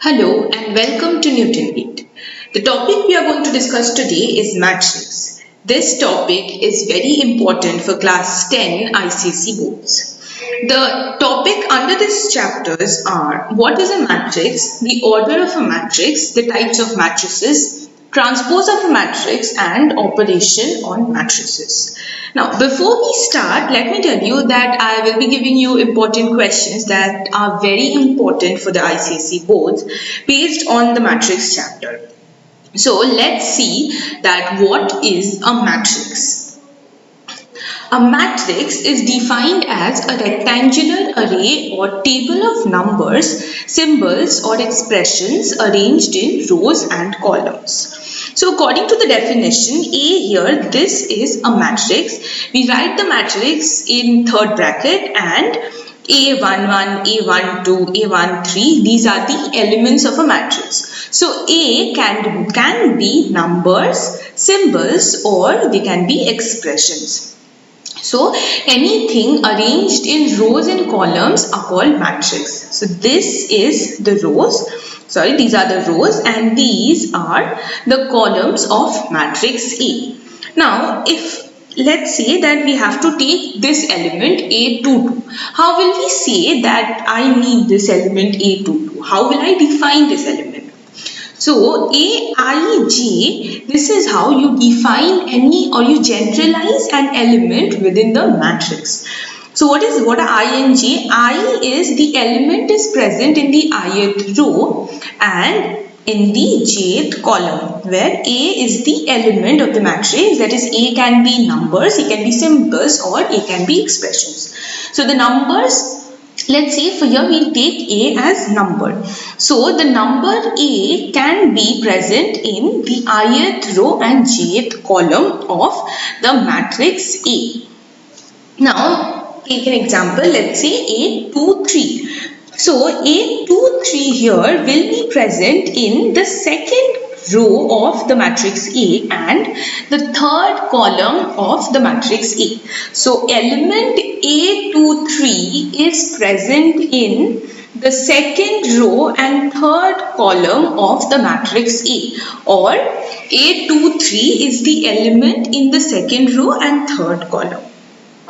Hello and welcome to Newton Beat. The topic we are going to discuss today is matrix. This topic is very important for class 10 ICSE boards. The topic under this chapters are what is a matrix, the order of a matrix, the types of matrices, transpose of a matrix and operation on matrices. Now before we start, let me tell you that I will be giving you important questions that are very important for the ICSE boards based on the matrix chapter. So let's see that what is a matrix. A matrix is defined as a rectangular array or table of numbers, symbols or expressions arranged in rows and columns. So according to the definition, A here, this is a matrix. We write the matrix in third bracket and A11, A12, A13, these are the elements of a matrix. So A can be numbers, symbols or they can be expressions. So anything arranged in rows and columns are called matrix. So this is the rows. Sorry, these are the rows and these are the columns of matrix A. Now, if let's say that we have to take this element A22. How will we say that I need this element A22? How will I define this element? So Aij, this is how you define any or you generalize an element within the matrix. So what are I and j? I is the element is present in the ith row and in the jth column, where A is the element of the matrix, that is A can be numbers, it can be symbols or it can be expressions. So the numbers, let's say for here we'll take A as number. So the number A can be present in the ith row and jth column of the matrix A. Now take an example, let's say A23. So A23 here will be present in the second row of the matrix A and the third column of the matrix A. So element A23 is present in the second row and third column of the matrix A, or A23 is the element in the second row and third column.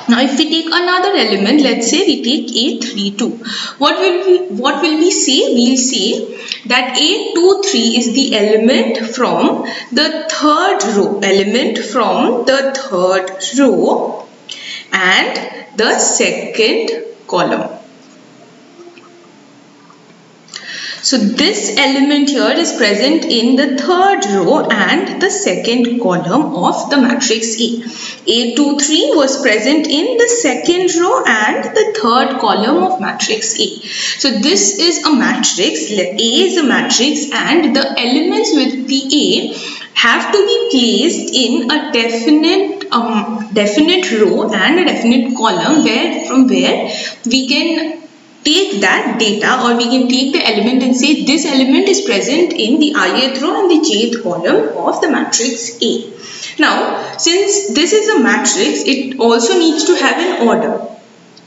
Now if we take another element, let's say we take A32. What will we say? We'll say that A23 is the element from the third row, and the second column. So this element here is present in the third row and the second column of the matrix A. A23 was present in the second row and the third column of matrix A. So this is a matrix. A is a matrix and the elements with the A have to be placed in a definite row and a definite column from where we can take that data, or we can take the element and say this element is present in the ith row and the jth column of the matrix A. Now, since this is a matrix, it also needs to have an order.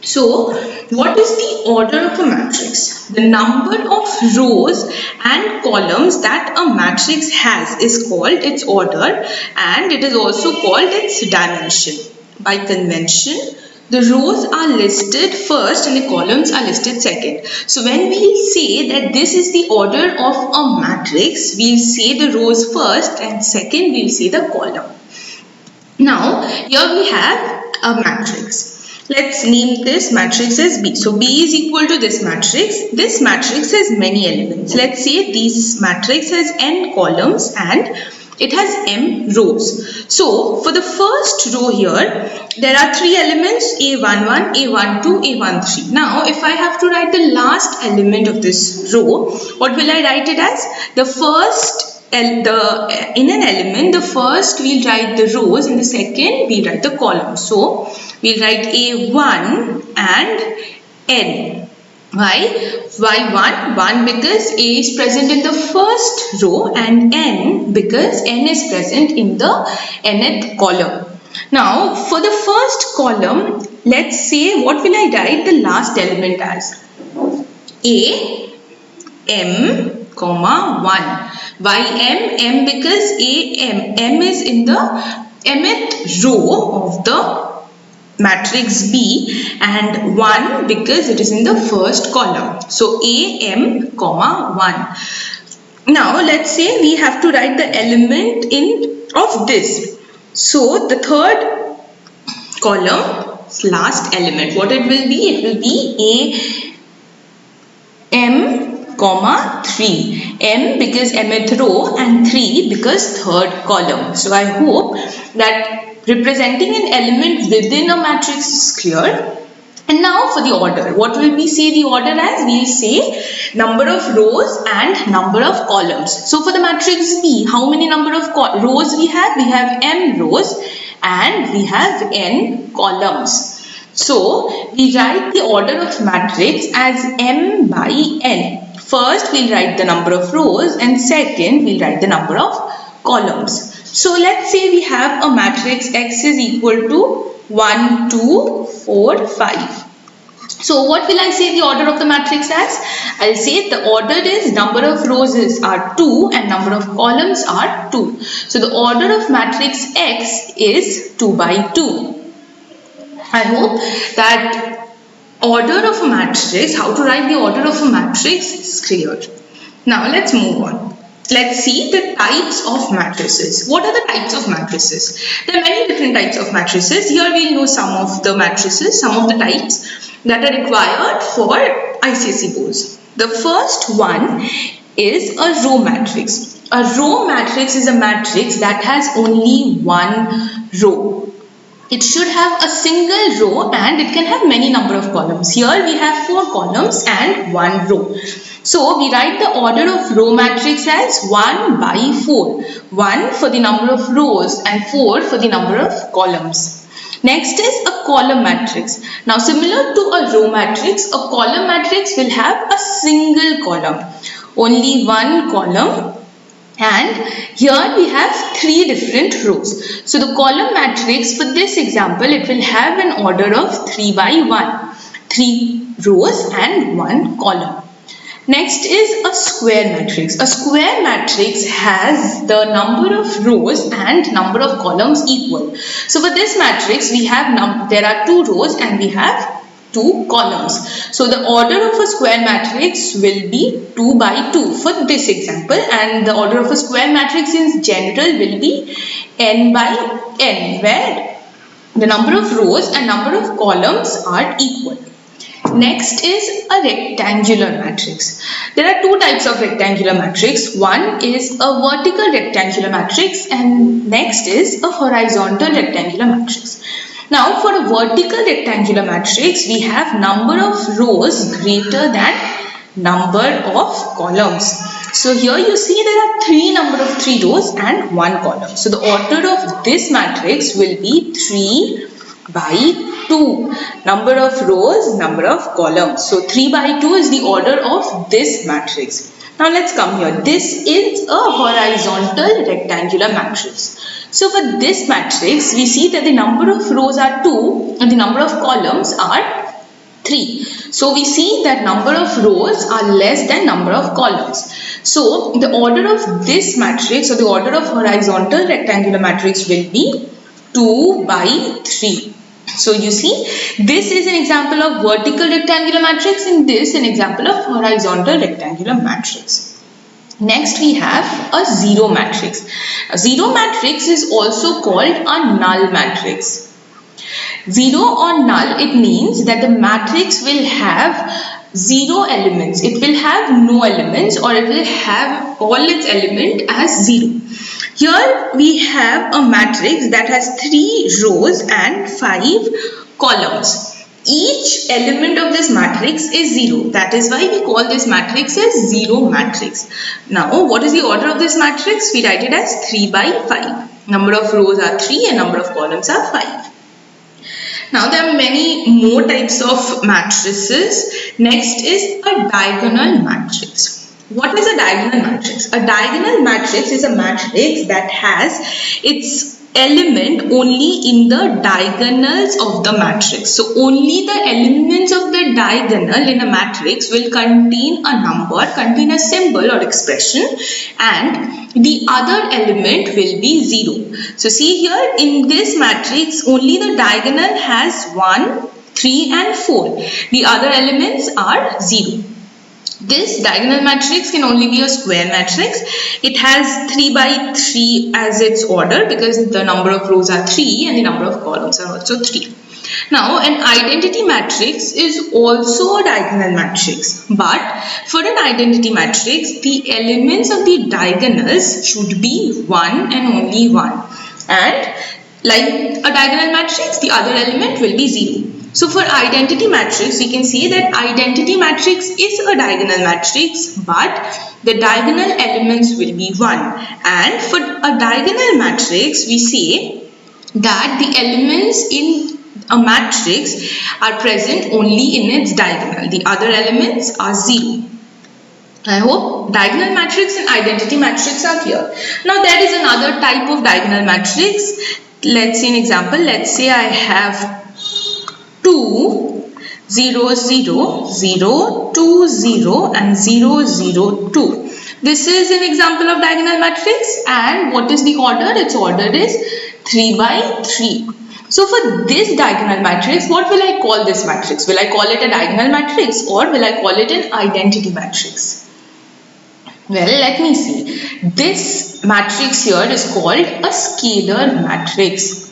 So, what is the order of a matrix? The number of rows and columns that a matrix has is called its order, and it is also called its dimension. By convention, the rows are listed first and the columns are listed second. So when we say that this is the order of a matrix, we'll say the rows first and second we'll say the column. Now here we have a matrix. Let's name this matrix as B. So B is equal to this matrix. This matrix has many elements. Let's say this matrix has n columns and it has m rows. So for the first row here, there are three elements A11, A12, A13. Now if I have to write the last element of this row, what will I write it as? The first, in an element, the first we'll write the rows, in the second we'll write the columns. So we'll write A1 and N. Why? Why 1? 1 because A is present in the first row and N because N is present in the nth column. Now for the first column, let's say what will I write the last element as? A, M, comma 1. Why m? Because m is in the mth row of the matrix B, and 1 because it is in the first column. So am comma 1. Now let's say we have to write the element of this. So the third column, last element, what it will be? It will be m comma 3. M because mth row and 3 because third column. So I hope that representing an element within a matrix is clear. And now for the order, what will we say the order as? We will say number of rows and number of columns. So for the matrix B, how many number of rows we have? We have m rows and we have n columns. So we write the order of matrix as m by n. First we'll write the number of rows and second we'll write the number of columns. So let's say we have a matrix X is equal to 1, 2, 4, 5. So what will I say the order of the matrix as? I'll say the order is number of rows are 2 and number of columns are 2. So the order of matrix X is 2 by 2. I hope that order of a matrix, how to write the order of a matrix is clear. Now let's move on. Let's see the types of matrices. What are the types of matrices? There are many different types of matrices. Here we'll know some of the matrices, some of the types that are required for ICSE boards. The first one is a row matrix. A row matrix is a matrix that has only one row. It should have a single row and it can have many number of columns. Here we have 4 columns and 1 row. So we write the order of row matrix as 1 by 4. 1 for the number of rows and 4 for the number of columns. Next is a column matrix. Now similar to a row matrix, a column matrix will have a single column. Only one column. And here we have 3 different rows. So the column matrix for this example, it will have an order of 3 by 1. 3 rows and 1 column. Next is a square matrix. A square matrix has the number of rows and number of columns equal. So for this matrix, we have there are 2 rows and we have 2 columns. So the order of a square matrix will be 2 by 2 for this example, and the order of a square matrix in general will be n by n, where the number of rows and number of columns are equal. Next is a rectangular matrix. There are 2 types of rectangular matrix. One is a vertical rectangular matrix and next is a horizontal rectangular matrix. Now for a vertical rectangular matrix, we have number of rows greater than number of columns. So here you see there are number of 3 rows and 1 column. So the order of this matrix will be 3 by 2. Number of rows, number of columns. So 3 by 2 is the order of this matrix. Now let's come here. This is a horizontal rectangular matrix. So for this matrix, we see that the number of rows are 2 and the number of columns are 3. So we see that number of rows are less than number of columns. So the order of this matrix, or the order of horizontal rectangular matrix, will be 2 by 3. So you see, this is an example of vertical rectangular matrix and this an example of horizontal rectangular matrix. Next we have a zero matrix. A zero matrix is also called a null matrix. Zero or null, it means that the matrix will have 0 elements. It will have no elements, or it will have all its element as 0. Here we have a matrix that has 3 rows and 5 columns. Each element of this matrix is 0. That is why we call this matrix as zero matrix. Now, what is the order of this matrix? We write it as 3 by 5. Number of rows are 3 and number of columns are 5. Now, there are many more types of matrices. Next is a diagonal matrix. What is a diagonal matrix? A diagonal matrix is a matrix that has its element only in the diagonals of the matrix. So only the elements of the diagonal in a matrix will contain a number, contain a symbol or expression, and the other element will be 0. So see here, in this matrix only the diagonal has 1, 3 and 4. The other elements are 0. This diagonal matrix can only be a square matrix. It has 3 by 3 as its order because the number of rows are 3 and the number of columns are also 3. Now, an identity matrix is also a diagonal matrix, but for an identity matrix, the elements of the diagonals should be 1 and only 1. And like a diagonal matrix, the other element will be 0. So for identity matrix, we can say that identity matrix is a diagonal matrix, but the diagonal elements will be 1. And for a diagonal matrix, we say that the elements in a matrix are present only in its diagonal. The other elements are 0. I hope diagonal matrix and identity matrix are clear. Now there is another type of diagonal matrix. Let's see an example. Let's say I have 2, 0, 0, 0, 2, 0 and 0, 0, 2. This is an example of diagonal matrix, and what is the order? Its order is 3 by 3. So for this diagonal matrix, what will I call this matrix? Will I call it a diagonal matrix or will I call it an identity matrix? Well, let me see. This matrix here is called a scalar matrix.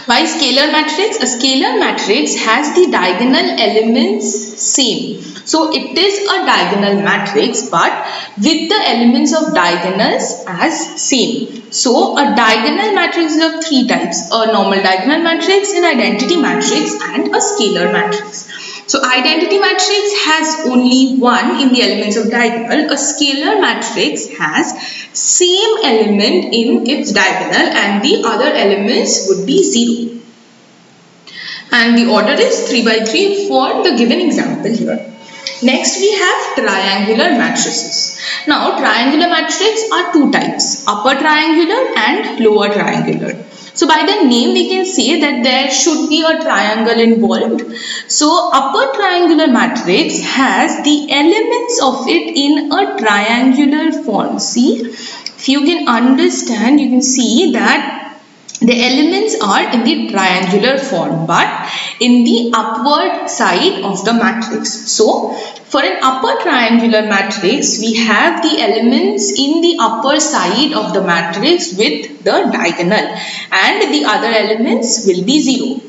Why scalar matrix? A scalar matrix has the diagonal elements same. So it is a diagonal matrix but with the elements of diagonals as same. So a diagonal matrix is of 3 types. A normal diagonal matrix, an identity matrix and a scalar matrix. So identity matrix has only 1 in the elements of diagonal. A scalar matrix has same element in its diagonal and the other elements would be 0. And the order is 3 by 3 for the given example here. Next we have triangular matrices. Now triangular matrices are 2 types, upper triangular and lower triangular. So by the name we can say that there should be a triangle involved. So upper triangular matrix has the elements of it in a triangular form. See, if you can understand, you can see that the elements are in the triangular form but in the upward side of the matrix. So for an upper triangular matrix, we have the elements in the upper side of the matrix with the diagonal and the other elements will be 0.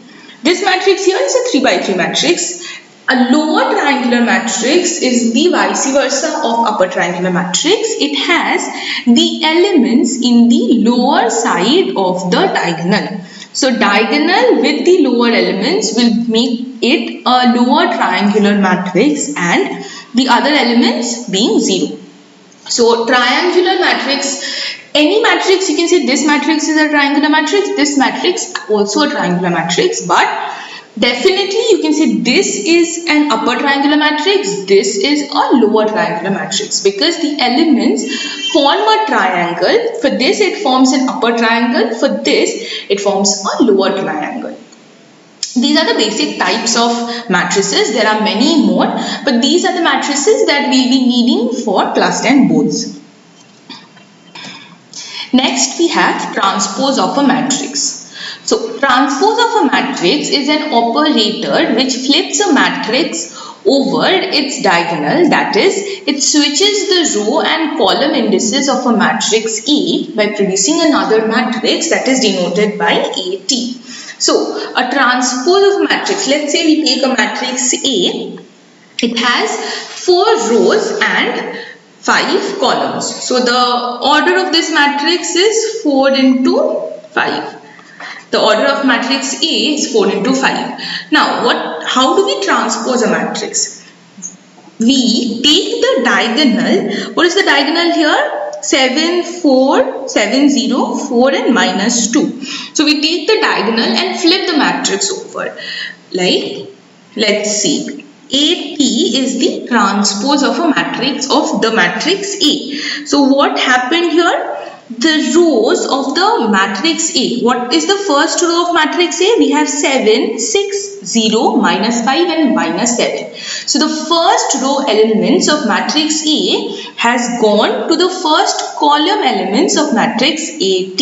This matrix here is a 3 by 3 matrix. A lower triangular matrix is the vice versa of upper triangular matrix. It has the elements in the lower side of the diagonal. So diagonal with the lower elements will make it a lower triangular matrix and the other elements being 0. So triangular matrix, any matrix you can say this matrix is a triangular matrix, this matrix also a triangular matrix, but definitely you can say this is an upper triangular matrix, this is a lower triangular matrix because the elements form a triangle. For this it forms an upper triangle, for this it forms a lower triangle. These are the basic types of matrices. There are many more, but these are the matrices that we will be needing for class 10 boards. Next we have transpose of a matrix. So transpose of a matrix is an operator which flips a matrix over its diagonal, that is, it switches the row and column indices of a matrix A by producing another matrix that is denoted by AT. So a transpose of a matrix, let's say we take a matrix A, it has 4 rows and 5 columns. So the order of this matrix is 4 into 5. The order of matrix A is 4 into 5. Now, how do we transpose a matrix? We take the diagonal. What is the diagonal here? 7, 4, 7, 0, 4 and minus 2. So, we take the diagonal and flip the matrix over. Like, let's see. AP is the transpose of a matrix of the matrix A. So, what happened here? the rows of the matrix A. What is the first row of matrix A? We have 7, 6, 0, minus 5 and minus 7. So the first row elements of matrix A has gone to the first column elements of matrix AT.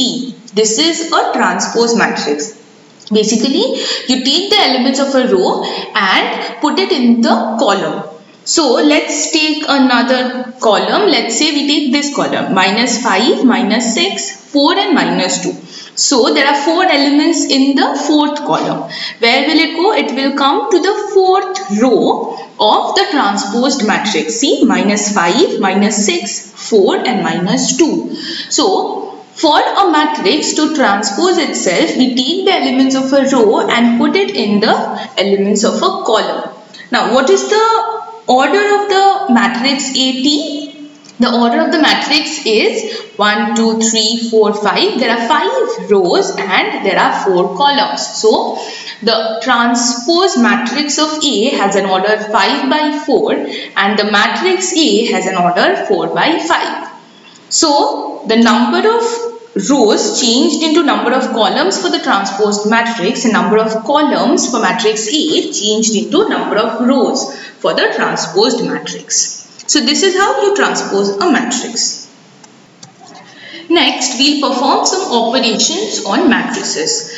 This is a transpose matrix. Basically, you take the elements of a row and put it in the column. So let's take another column. Let's say we take this column, minus 5, minus 6, 4 and minus 2. So there are 4 elements in the fourth column. Where will it go? It will come to the fourth row of the transposed matrix. See, minus 5, minus 6, 4 and minus 2. So for a matrix to transpose itself, we take the elements of a row and put it in the elements of a column. Now, what is the order of the matrix AT? The order of the matrix is 1, 2, 3, 4, 5. There are 5 rows and there are 4 columns. So, the transpose matrix of A has an order 5 by 4 and the matrix A has an order 4 by 5. So, the number of rows changed into number of columns for the transposed matrix and number of columns for matrix A changed into number of rows for the transposed matrix. So, this is how you transpose a matrix. Next, we'll perform some operations on matrices.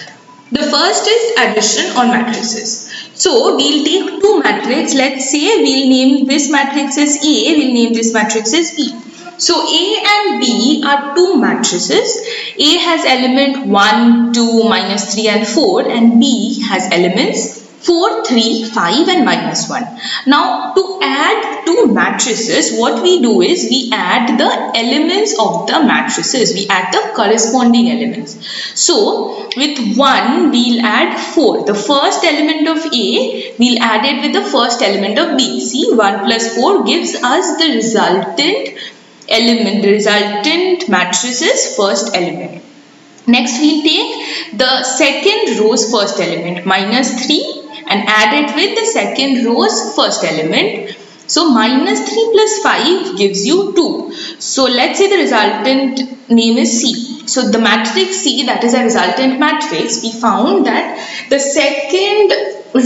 The first is addition on matrices. So, we'll take two matrices. Let's say we'll name this matrix as A, we'll name this matrix as B. So, A and B are two matrices. A has element 1, 2, minus 3 and 4 and B has elements 4, 3, 5 and minus 1. Now, to add two matrices, what we do is we add the elements of the matrices. We add the corresponding elements. So, with 1, we'll add 4. The first element of A, we'll add it with the first element of B. See, 1 plus 4 gives us the resultant element, the resultant matrices first element. Next, we'll take the second row's first element, minus 3, and add it with the second row's first element. So, minus 3 plus 5 gives you 2. So, let's say the resultant name is C. So, the matrix C, that is a resultant matrix, we found that the second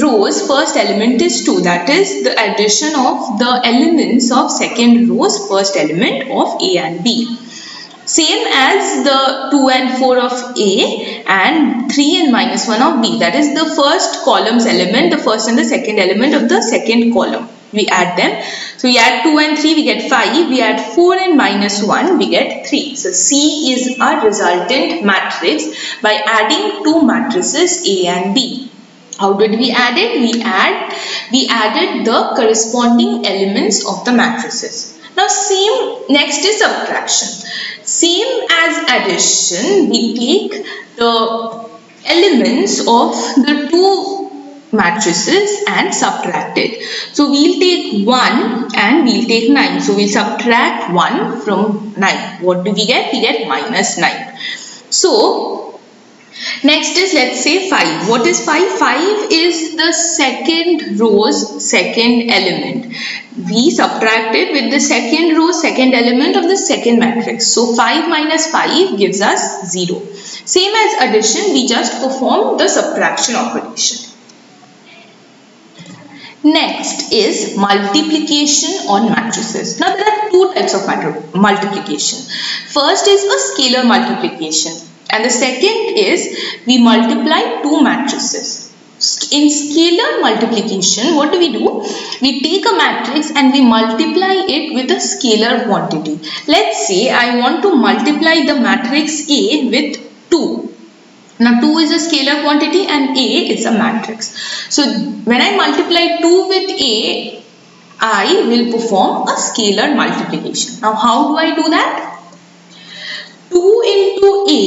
row's first element is 2. That is the addition of the elements of second row's first element of A and B. Same as the 2 and 4 of A and 3 and minus 1 of B. That is the first column's element, the first and the second element of the second column. We add them. So, we add 2 and 3, we get 5. We add 4 and minus 1, we get 3. So, C is our resultant matrix by adding two matrices A and B. How did we add it? We added the corresponding elements of the matrices. Now, next is subtraction. Same as addition, we take the elements of the two matrices and subtract it. So, we'll take 1 and we'll take 9. So, we'll subtract 1 from 9. What do we get? We get minus 9. So, next is, let's say 5. What is 5? 5 is the second row's second element. We subtract it with the second row, second element of the second matrix. So, 5 minus 5 gives us 0. Same as addition, we just perform the subtraction operation. Next is multiplication on matrices. Now, there are two types of multiplication. First is a scalar multiplication. And the second is we multiply two matrices. In scalar multiplication, what do? We take a matrix and we multiply it with a scalar quantity. Let's say I want to multiply the matrix A with 2. Now 2 is a scalar quantity and A is a matrix. So when I multiply 2 with A, I will perform a scalar multiplication. Now how do I do that? 2 into A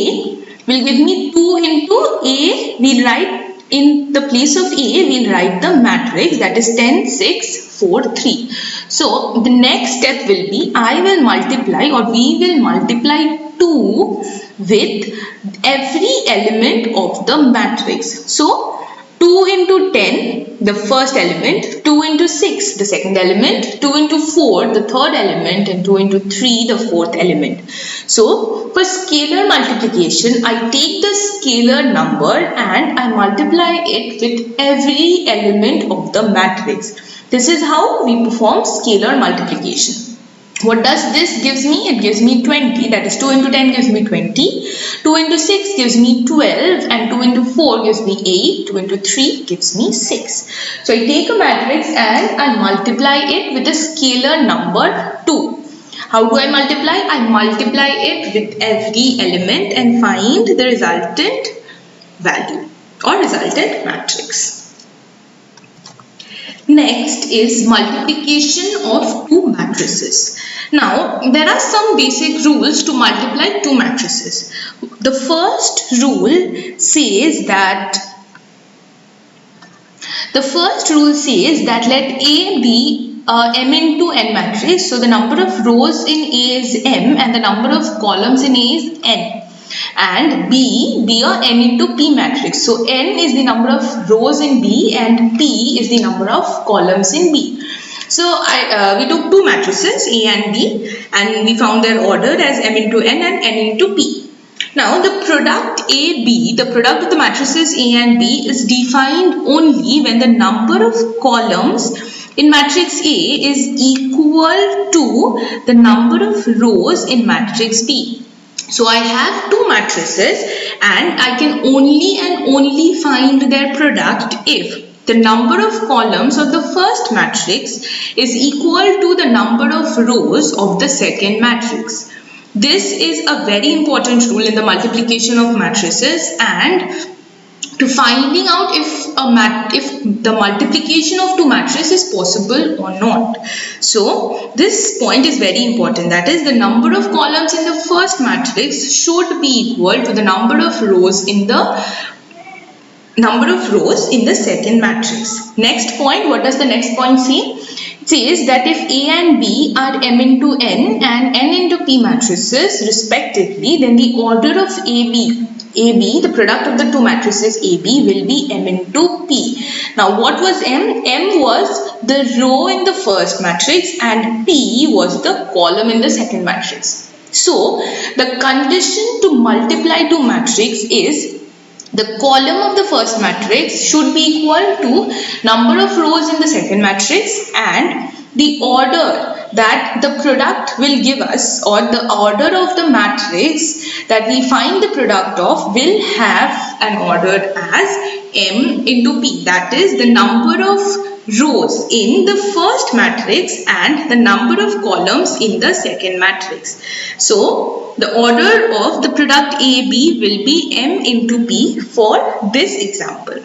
will give me 2 into A. We'll write in the place of A, we'll write the matrix, that is 10, 6, 4, 3. So the next step will be I will multiply, or we will multiply 2 with every element of the matrix. So 2 into 10, the first element, 2 into 6, the second element, 2 into 4, the third element, and 2 into 3, the fourth element. So, for scalar multiplication, I take the scalar number and I multiply it with every element of the matrix. This is how we perform scalar multiplication. What does this gives me? It gives me 20, that is 2 into 10 gives me 20, 2 into 6 gives me 12, and 2 into 4 gives me 8, 2 into 3 gives me 6. So I take a matrix and I multiply it with the scalar number 2. How do I multiply? I multiply it with every element and find the resultant value or resultant matrix. Next is multiplication of two matrices. Now, there are some basic rules to multiply two matrices. The first rule says that let A be m into n matrix. So the number of rows in A is m and the number of columns in A is n. And B be a n into p matrix. So n is the number of rows in B and p is the number of columns in B. So we took two matrices A and B and we found their order as m into n and n into p. Now the product AB, the product of the matrices A and B is defined only when the number of columns in matrix A is equal to the number of rows in matrix B. So I have two matrices and I can only and only find their product if the number of columns of the first matrix is equal to the number of rows of the second matrix. This is a very important rule in the multiplication of matrices and to finding out if the multiplication of two matrices is possible or not. So this point is very important, that is the number of columns in the first matrix should be equal to the number of rows in the second matrix. Next point, what does the next point say? It says that if A and B are m into n and n into p matrices respectively, then the order of AB, the product of the two matrices AB will be m into p. Now what was m? M was the row in the first matrix and p was the column in the second matrix. So the condition to multiply two matrix is the column of the first matrix should be equal to number of rows in the second matrix and the order that the product will give us, or the order of the matrix that we find the product of will have an order as m into p, that is the number of rows in the first matrix and the number of columns in the second matrix. So the order of the product AB will be m into p for this example.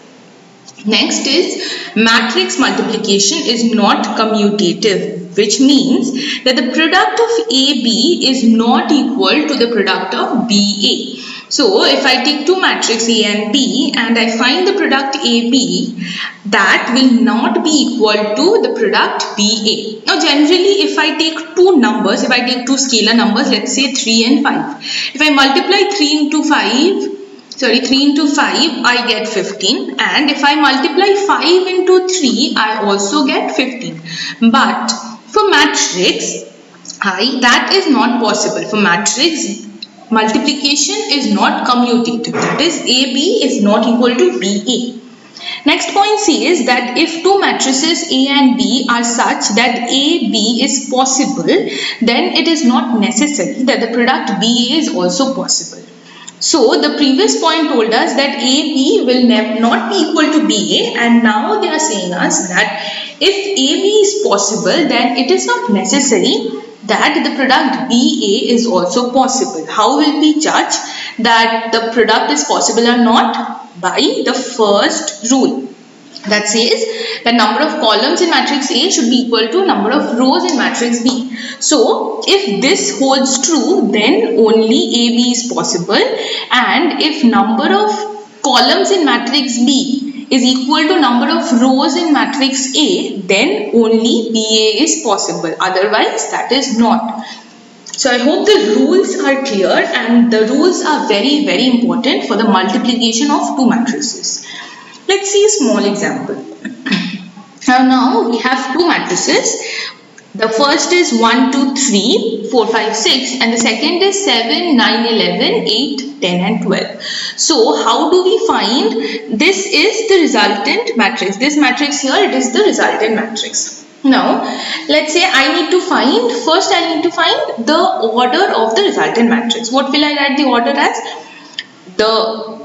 Next is matrix multiplication is not commutative, which means that the product of AB is not equal to the product of BA. So if I take two matrices A and B and I find the product AB, that will not be equal to the product BA. Now generally if I take two scalar numbers, let's say 3 and 5. If I multiply 3 into 5, I get 15, and if I multiply 5 into 3, I also get 15. But for matrix, that is not possible. For matrix, multiplication is not commutative, that is AB is not equal to BA. Next point says that if two matrices A and B are such that AB is possible, then it is not necessary that the product BA is also possible. So the previous point told us that AB will not be equal to BA, and now they are saying us that if AB is possible, then it is not necessary that the product BA is also possible. How will we judge that the product is possible or not? By the first rule that says the number of columns in matrix A should be equal to number of rows in matrix B. So if this holds true, then only AB is possible, and if number of columns in matrix B is equal to number of rows in matrix A, then only BA is possible, otherwise that is not. So I hope the rules are clear, and the rules are very, very important for the multiplication of two matrices. Let's see a small example. Now we have two matrices. The first is 1, 2, 3, 4, 5, 6 and the second is 7, 9, 11, 8, 10 and 12. So how do we find? This is the resultant matrix. This matrix here, it is the resultant matrix. Now let's say I need to find, first I need to find the order of the resultant matrix. What will I write the order as? The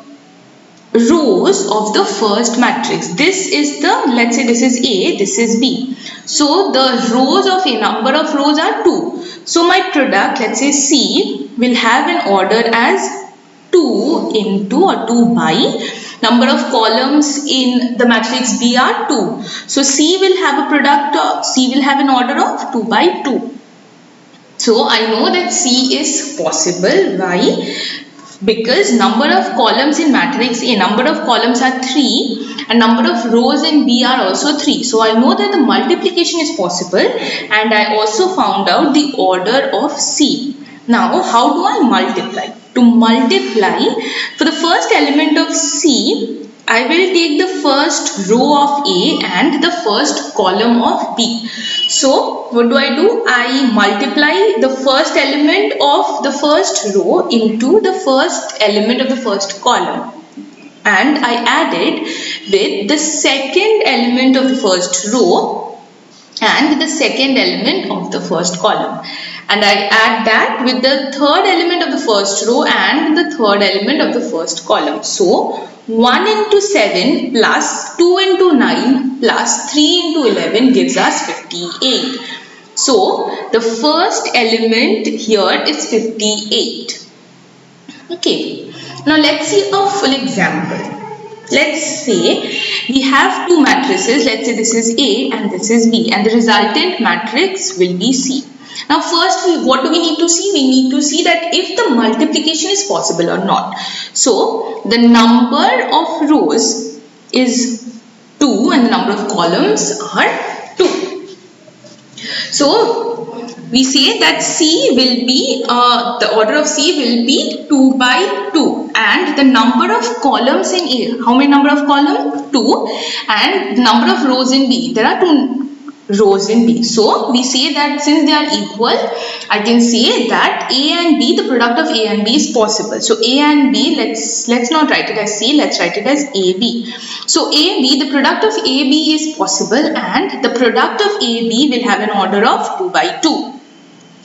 rows of the first matrix. This is the, let's say this is A, this is B. So the rows of A, number of rows are 2. So my product, let's say C, will have an order as 2 into or 2 by number of columns in the matrix B are 2. So C will have a product of, C will have an order of 2 by 2. So I know that C is possible. Why? Because number of columns in matrix A, number of columns are 3 and number of rows in B are also 3. So I know that the multiplication is possible and I also found out the order of C. Now how do I multiply? To multiply, for the first element of C, I will take the first row of A and the first column of B. So what do? I multiply the first element of the first row into the first element of the first column. And I add it with the second element of the first row and the second element of the first column. And I add that with the third element of the first row and the third element of the first column. So 1 into 7 plus 2 into 9 plus 3 into 11 gives us 58. So the first element here is 58. Okay. Now let's see a full example. Let's say we have two matrices. Let's say this is A and this is B and the resultant matrix will be C. Now first, what do we need to see? We need to see that if the multiplication is possible or not. So the number of rows is 2 and the number of columns are 2. So we say that C will be, the order of C will be 2 by 2 and the number of columns in A, how many number of columns? 2 and number of rows in B, there are 2 rows in B. So we say that since they are equal, I can say that A and B, the product of A and B is possible. So A and B, let's not write it as C, let's write it as AB. So AB, the product of AB is possible and the product of AB will have an order of 2 by 2.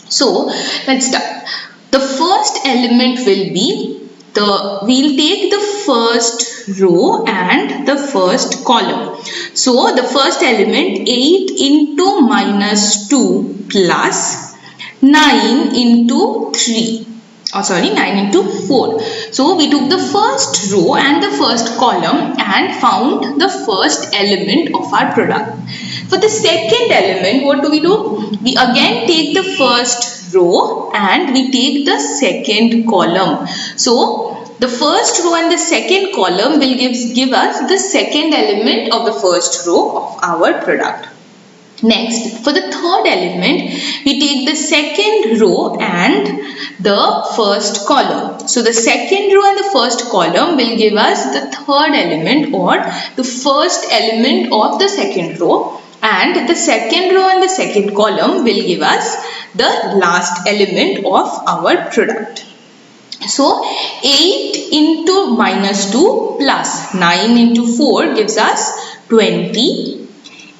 So let's start. The first element will be we'll take the first row and the first column. So the first element 8 into minus 2 plus 9 into 3. 9 into 4. So we took the first row and the first column and found the first element of our product. For the second element, what do? We again take the first row and we take the second column. So the first row and the second column will give us the second element of the first row of our product. Next, for the third element, we take the second row and the first column. So the second row and the first column will give us the third element or the first element of the second row, and the second row and the second column will give us the last element of our product. So 8 into minus 2 plus 9 into 4 gives us 20.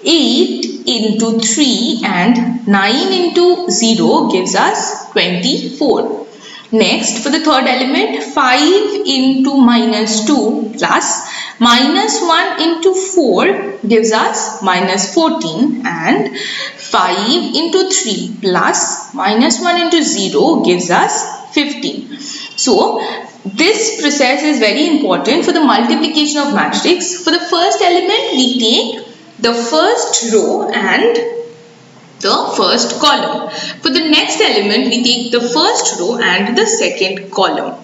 8 into 3 and 9 into 0 gives us 24. Next, for the third element, 5 into minus 2 plus minus 1 into 4 gives us minus 14, and 5 into 3 plus minus 1 into 0 gives us 15. So this process is very important for the multiplication of matrix. For the first element, we take the first row and the first column. For the next element, we take the first row and the second column.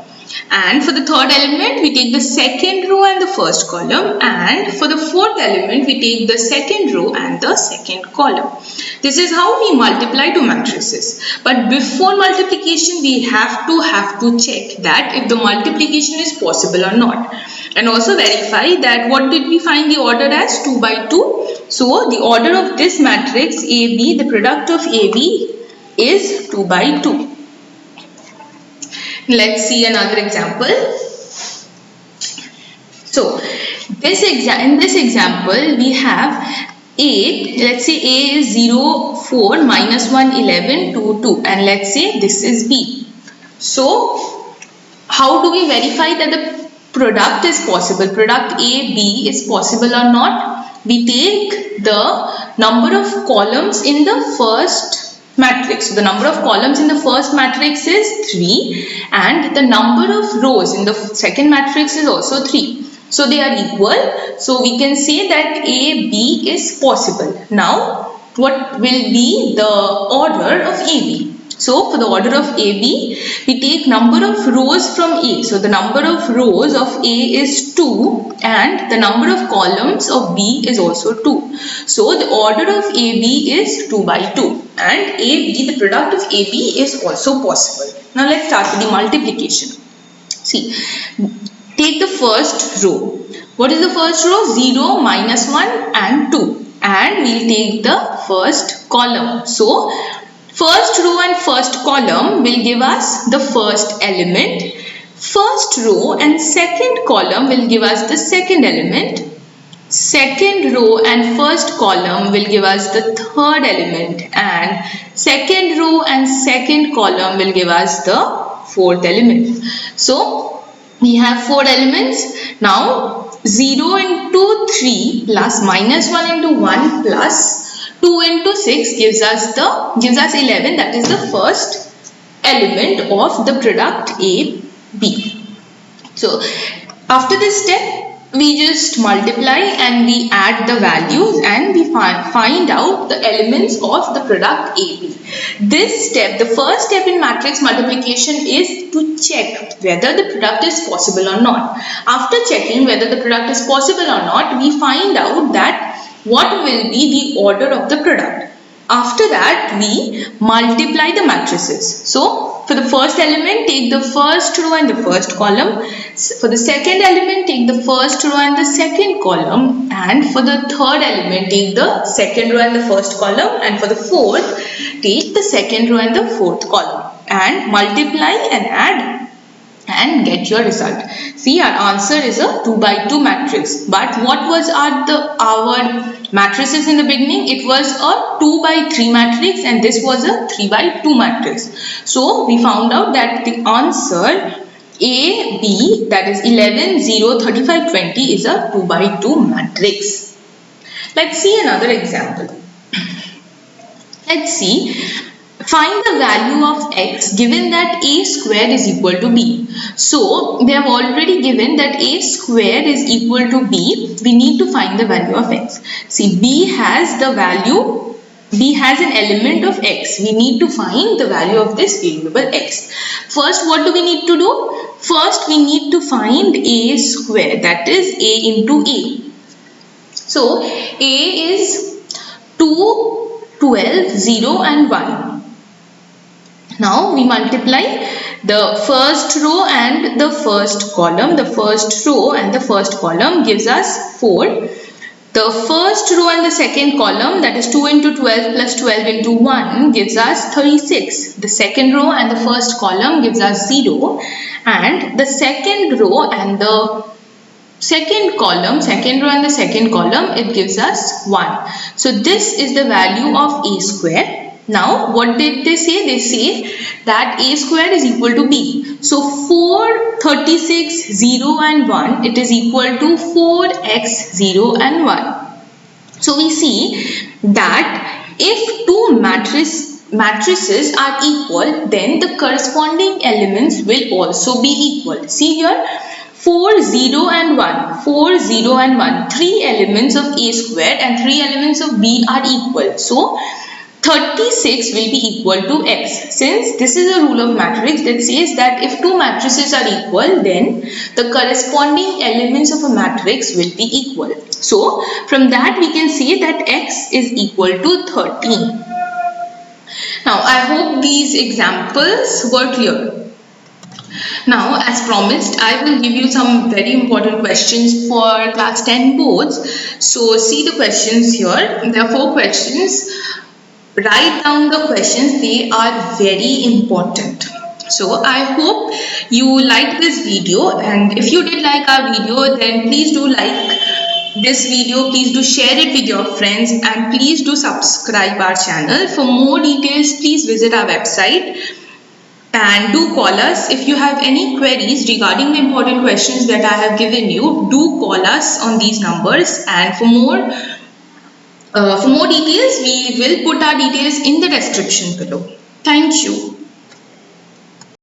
And for the third element, we take the second row and the first column. And for the fourth element, we take the second row and the second column. This is how we multiply two matrices. But before multiplication, we have to check that if the multiplication is possible or not. And also verify that what did we find the order as? 2 by 2. So the order of this matrix AB, the product of AB is 2 by 2. Let's see another example. So in this example we have A. Let's say A is 0, 4, minus 1, 11, 2, 2, and let's say this is B. So how do we verify that the product is possible? Product A, B is possible or not? We take the number of columns in the first matrix. So the number of columns in the first matrix is 3 and the number of rows in the second matrix is also 3. So they are equal. So we can say that A, B is possible. Now what will be the order of AB? So for the order of AB, we take number of rows from A. So the number of rows of A is 2 and the number of columns of B is also 2. So the order of AB is 2 by 2 and AB, the product of AB is also possible. Now let's start with the multiplication. See, take the first row. What is the first row? 0, minus 1 and 2. And we'll take the first column. So first row and first column will give us the first element. First row and second column will give us the second element. Second row and first column will give us the third element. And second row and second column will give us the fourth element. So we have 4 elements. Now 0 into 3 plus minus 1 into 1 plus 2 into 6 gives us 11. That is the first element of the product A, B. So after this step, we just multiply and we add the values and we find out the elements of the product AB. This step, the first step in matrix multiplication, is to check whether the product is possible or not. After checking whether the product is possible or not, we find out that what will be the order of the product. After that, we multiply the matrices. So for the first element, take the first row and the first column. For the second element, take the first row and the second column. And for the third element, take the second row and the first column. And for the fourth, take the second row and the fourth column. And multiply and add and get your result. See, our answer is a 2 by 2 matrix. But what was our matrices in the beginning? It was a 2 by 3 matrix and this was a 3 by 2 matrix. So we found out that the answer A, B, that is 11, 0, 35, 20 is a 2 by 2 matrix. Let's see another example. Let's see. Find the value of x given that a square is equal to b. So they have already given that a square is equal to b. We need to find the value of x. See, b has an element of x. We need to find the value of this variable x. First, what do we need to do? First, we need to find a square, that is a into a. So a is 2, 12, 0 and 1. Now we multiply the first row and the first column. The first row and the first column gives us 4. The first row and the second column, that is 2 into 12 plus 12 into 1, gives us 36. The second row and the first column gives us 0. And the second row and the second row and the second column, it gives us 1. So this is the value of a square. Now, what did they say? They say that a square is equal to b. So, 4, 36, 0 and 1, it is equal to 4x, 0 and 1. So, we see that if two matrices are equal, then the corresponding elements will also be equal. See here, 4, 0 and 1, 4, 0 and 1, 3 elements of a square and 3 elements of b are equal. So, 36 will be equal to x. Since this is a rule of matrix that says that if two matrices are equal, then the corresponding elements of a matrix will be equal. So from that we can say that x is equal to 13. Now I hope these examples were clear. Now, as promised, I will give you some very important questions for class 10 boards. So see the questions here. There are 4 questions. Write down the questions, they are very important. So I hope you liked this video, and if you did like our video, then please do like this video, please do share it with your friends, and please do subscribe our channel. For more details, please visit our website and do call us. If you have any queries regarding the important questions that I have given you, do call us on these numbers, and for more details, we will put our details in the description below. Thank you.